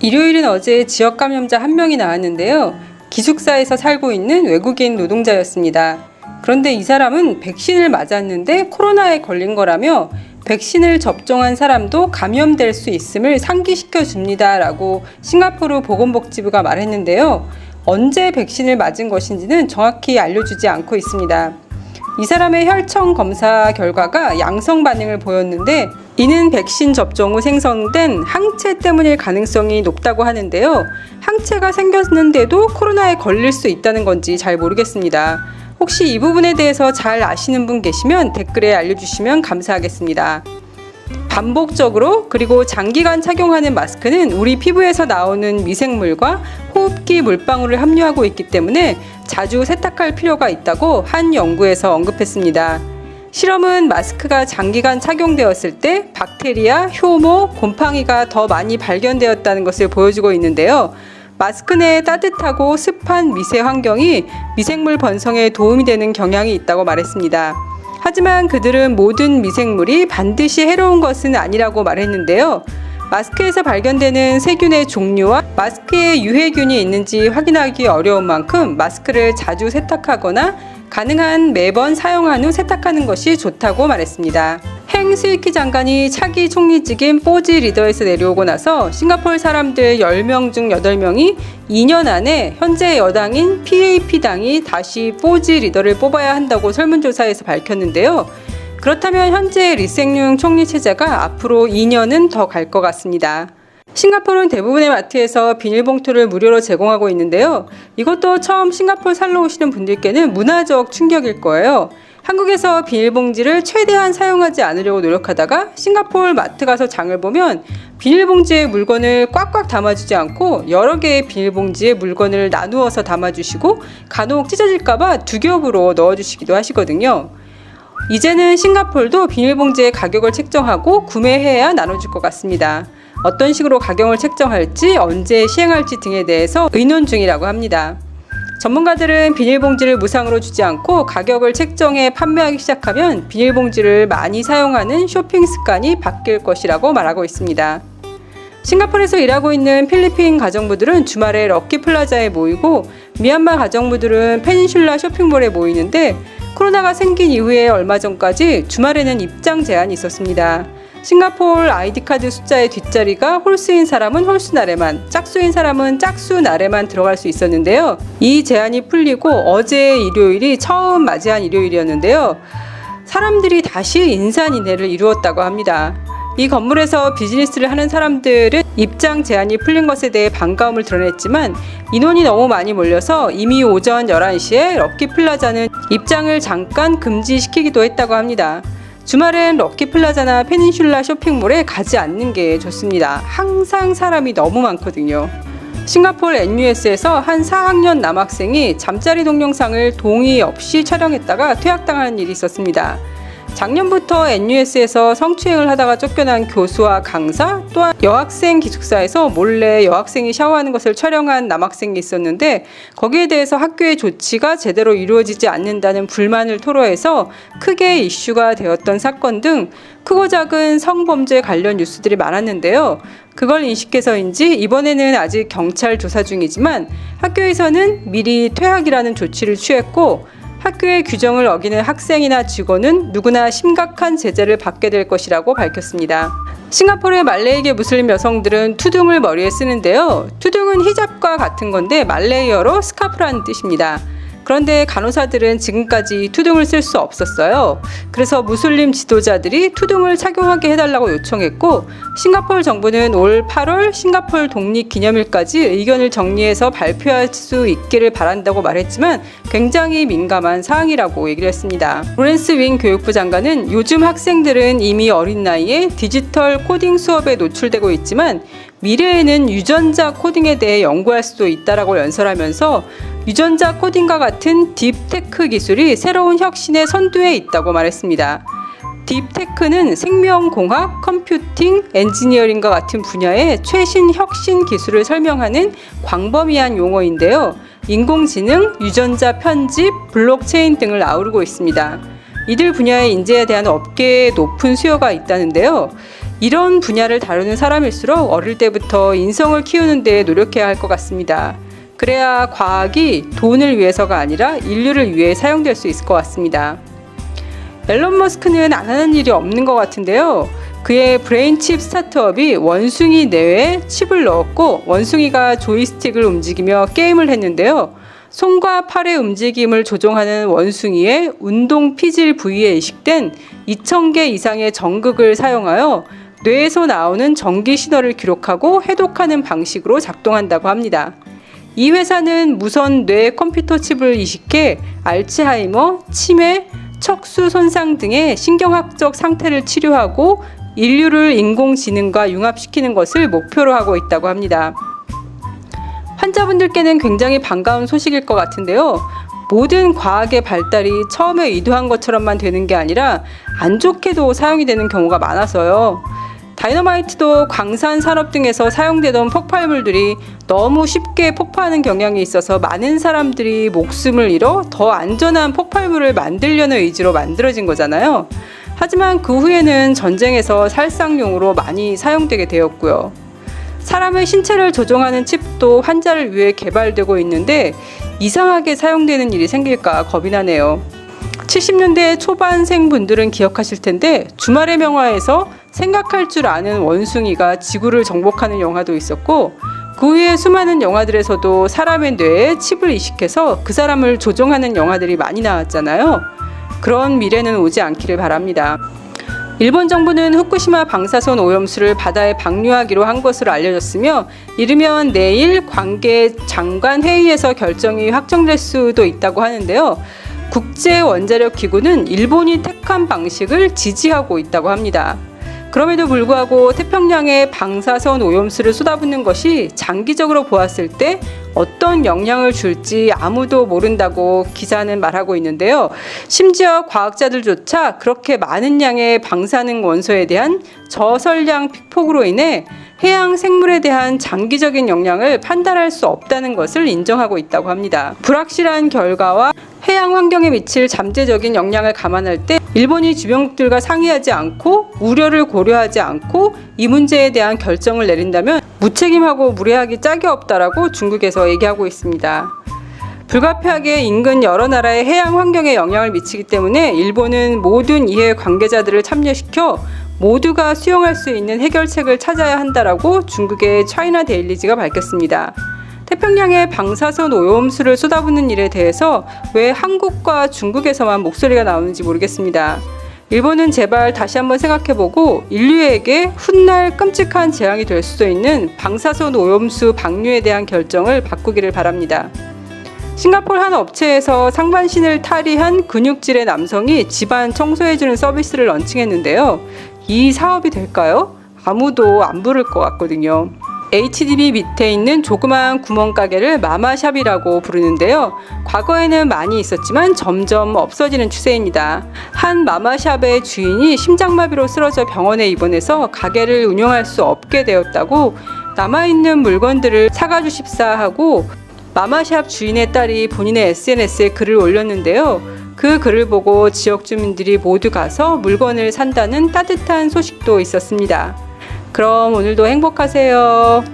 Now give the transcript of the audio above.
일요일은 어제 지역 감염자 1명이 나왔는데요. 기숙사에서 살고 있는 외국인 노동자였습니다. 그런데 이 사람은 백신을 맞았는데 코로나에 걸린 거라며 백신을 접종한 사람도 감염될 수 있음을 상기시켜 줍니다 라고 싱가포르 보건복지부가 말했는데요. 언제 백신을 맞은 것인지는 정확히 알려주지 않고 있습니다. 이 사람의 혈청 검사 결과가 양성 반응을 보였는데 이는 백신 접종 후 생성된 항체 때문일 가능성이 높다고 하는데요. 항체가 생겼는데도 코로나에 걸릴 수 있다는 건지 잘 모르겠습니다. 혹시 이 부분에 대해서 잘 아시는 분 계시면 댓글에 알려주시면 감사하겠습니다. 반복적으로 그리고 장기간 착용하는 마스크는 우리 피부에서 나오는 미생물과 호흡기 물방울을 함유하고 있기 때문에 자주 세탁할 필요가 있다고 한 연구에서 언급했습니다. 실험은 마스크가 장기간 착용되었을 때 박테리아, 효모, 곰팡이가 더 많이 발견되었다는 것을 보여주고 있는데요. 마스크 내의 따뜻하고 습한 미세 환경이 미생물 번성에 도움이 되는 경향이 있다고 말했습니다. 하지만 그들은 모든 미생물이 반드시 해로운 것은 아니라고 말했는데요. 마스크에서 발견되는 세균의 종류와 마스크에 유해균이 있는지 확인하기 어려운 만큼 마스크를 자주 세탁하거나 가능한 매번 사용한 후 세탁하는 것이 좋다고 말했습니다. 행 스위키 장관이 차기 총리직인 포지 리더에서 내려오고 나서 싱가포르 사람들 10명 중 8명이 2년 안에 현재 여당인 PAP당이 다시 포지 리더를 뽑아야 한다고 설문조사에서 밝혔는데요. 그렇다면 현재 리생융 총리 체제가 앞으로 2년은 더 갈 것 같습니다. 싱가포르는 대부분의 마트에서 비닐봉투를 무료로 제공하고 있는데요. 이것도 처음 싱가포르 살러 오시는 분들께는 문화적 충격일 거예요. 한국에서 비닐봉지를 최대한 사용하지 않으려고 노력하다가 싱가포르 마트 가서 장을 보면 비닐봉지에 물건을 꽉꽉 담아주지 않고 여러 개의 비닐봉지에 물건을 나누어서 담아주시고 간혹 찢어질까봐 2겹으로 넣어주시기도 하시거든요. 이제는 싱가포르도 비닐봉지의 가격을 책정하고 구매해야 나눠줄 것 같습니다. 어떤 식으로 가격을 책정할지 언제 시행할지 등에 대해서 의논 중이라고 합니다. 전문가들은 비닐봉지를 무상으로 주지 않고 가격을 책정해 판매하기 시작하면 비닐봉지를 많이 사용하는 쇼핑 습관이 바뀔 것이라고 말하고 있습니다. 싱가포르에서 일하고 있는 필리핀 가정부들은 주말에 럭키플라자에 모이고 미얀마 가정부들은 페닌슐라 쇼핑몰에 모이는데 코로나가 생긴 이후에 얼마 전까지 주말에는 입장 제한이 있었습니다. 싱가포르 아이디카드 숫자의 뒷자리가 홀수인 사람은 홀수 날에만, 짝수인 사람은 짝수 날에만 들어갈 수 있었는데요. 이 제한이 풀리고 어제 일요일이 처음 맞이한 일요일이었는데요. 사람들이 다시 인산인해를 이루었다고 합니다. 이 건물에서 비즈니스를 하는 사람들은 입장 제한이 풀린 것에 대해 반가움을 드러냈지만 인원이 너무 많이 몰려서 이미 오전 11시에 럭키플라자는 입장을 잠깐 금지시키기도 했다고 합니다. 주말엔 럭키플라자나 페닌슐라 쇼핑몰에 가지 않는 게 좋습니다. 항상 사람이 너무 많거든요. 싱가포르 NUS에서 한 4학년 남학생이 잠자리 동영상을 동의 없이 촬영했다가 퇴학당하는 일이 있었습니다. 작년부터 NUS에서 성추행을 하다가 쫓겨난 교수와 강사, 또한 여학생 기숙사에서 몰래 여학생이 샤워하는 것을 촬영한 남학생이 있었는데 거기에 대해서 학교의 조치가 제대로 이루어지지 않는다는 불만을 토로해서 크게 이슈가 되었던 사건 등 크고 작은 성범죄 관련 뉴스들이 많았는데요. 그걸 인식해서인지 이번에는 아직 경찰 조사 중이지만 학교에서는 미리 퇴학이라는 조치를 취했고 학교의 규정을 어기는 학생이나 직원은 누구나 심각한 제재를 받게 될 것이라고 밝혔습니다. 싱가포르의 말레이계 무슬림 여성들은 투둥을 머리에 쓰는데요. 투둥은 히잡과 같은 건데 말레이어로 스카프라는 뜻입니다. 그런데 간호사들은 지금까지 투둥을 쓸 수 없었어요. 그래서 무슬림 지도자들이 투둥을 착용하게 해달라고 요청했고 싱가포르 정부는 올 8월 싱가포르 독립기념일까지 의견을 정리해서 발표할 수 있기를 바란다고 말했지만 굉장히 민감한 사항이라고 얘기를 했습니다. 로렌스 윙 교육부 장관은 요즘 학생들은 이미 어린 나이에 디지털 코딩 수업에 노출되고 있지만 미래에는 유전자 코딩에 대해 연구할 수도 있다라고 연설하면서 유전자 코딩과 같은 딥테크 기술이 새로운 혁신의 선두에 있다고 말했습니다. 딥테크는 생명공학, 컴퓨팅, 엔지니어링과 같은 분야의 최신 혁신 기술을 설명하는 광범위한 용어인데요. 인공지능, 유전자 편집, 블록체인 등을 아우르고 있습니다. 이들 분야의 인재에 대한 업계에 높은 수요가 있다는데요. 이런 분야를 다루는 사람일수록 어릴 때부터 인성을 키우는 데 노력해야 할 것 같습니다. 그래야 과학이 돈을 위해서가 아니라 인류를 위해 사용될 수 있을 것 같습니다. 앨런 머스크는 안 하는 일이 없는 것 같은데요. 그의 브레인칩 스타트업이 원숭이 뇌에 칩을 넣었고 원숭이가 조이스틱을 움직이며 게임을 했는데요. 손과 팔의 움직임을 조종하는 원숭이의 운동 피질 부위에 이식된 2,000개 이상의 전극을 사용하여 뇌에서 나오는 전기 신호를 기록하고 해독하는 방식으로 작동한다고 합니다. 이 회사는 무선 뇌 컴퓨터 칩을 이식해 알츠하이머, 치매, 척수 손상 등의 신경학적 상태를 치료하고 인류를 인공지능과 융합시키는 것을 목표로 하고 있다고 합니다. 환자분들께는 굉장히 반가운 소식일 것 같은데요. 모든 과학의 발달이 처음에 의도한 것처럼만 되는 게 아니라 안 좋게도 사용이 되는 경우가 많아서요. 다이너마이트도 광산 산업 등에서 사용되던 폭발물들이 너무 쉽게 폭파하는 경향이 있어서 많은 사람들이 목숨을 잃어 더 안전한 폭발물을 만들려는 의지로 만들어진 거잖아요. 하지만 그 후에는 전쟁에서 살상용으로 많이 사용되게 되었고요. 사람의 신체를 조종하는 칩도 환자를 위해 개발되고 있는데 이상하게 사용되는 일이 생길까 겁이 나네요. 70년대 초반생 분들은 기억하실 텐데 주말의 명화에서 생각할 줄 아는 원숭이가 지구를 정복하는 영화도 있었고 그 후에 수많은 영화들에서도 사람의 뇌에 칩을 이식해서 그 사람을 조종하는 영화들이 많이 나왔잖아요. 그런 미래는 오지 않기를 바랍니다. 일본 정부는 후쿠시마 방사선 오염수를 바다에 방류하기로 한 것으로 알려졌으며 이르면 내일 관계 장관 회의에서 결정이 확정될 수도 있다고 하는데요. 국제원자력기구는 일본이 택한 방식을 지지하고 있다고 합니다. 그럼에도 불구하고 태평양에 방사선 오염수를 쏟아붓는 것이 장기적으로 보았을 때 어떤 영향을 줄지 아무도 모른다고 기사는 말하고 있는데요. 심지어 과학자들조차 그렇게 많은 양의 방사능 원소에 대한 저설량 피폭으로 인해 해양 생물에 대한 장기적인 영향을 판단할 수 없다는 것을 인정하고 있다고 합니다. 불확실한 결과와 해양 환경에 미칠 잠재적인 영향을 감안할 때 일본이 주변국들과 상의하지 않고 우려를 고려하지 않고 이 문제에 대한 결정을 내린다면 무책임하고 무례하기 짝이 없다라고 중국에서 얘기하고 있습니다. 불가피하게 인근 여러 나라의 해양 환경에 영향을 미치기 때문에 일본은 모든 이해 관계자들을 참여시켜 모두가 수용할 수 있는 해결책을 찾아야 한다라고 중국의 차이나 데일리지가 밝혔습니다. 태평양에 방사선 오염수를 쏟아붓는 일에 대해서 왜 한국과 중국에서만 목소리가 나오는지 모르겠습니다. 일본은 제발 다시 한번 생각해보고 인류에게 훗날 끔찍한 재앙이 될 수도 있는 방사선 오염수 방류에 대한 결정을 바꾸기를 바랍니다. 싱가포르 한 업체에서 상반신을 탈의한 근육질의 남성이 집안 청소해주는 서비스를 런칭했는데요. 이 사업이 될까요? 아무도 안 부를 것 같거든요. HDB 밑에 있는 조그마한 구멍가게를 마마샵이라고 부르는데요. 과거에는 많이 있었지만 점점 없어지는 추세입니다. 한 마마샵의 주인이 심장마비로 쓰러져 병원에 입원해서 가게를 운영할 수 없게 되었다고 남아있는 물건들을 사가주십사 하고 마마샵 주인의 딸이 본인의 SNS에 글을 올렸는데요. 그 글을 보고 지역 주민들이 모두 가서 물건을 산다는 따뜻한 소식도 있었습니다. 그럼 오늘도 행복하세요.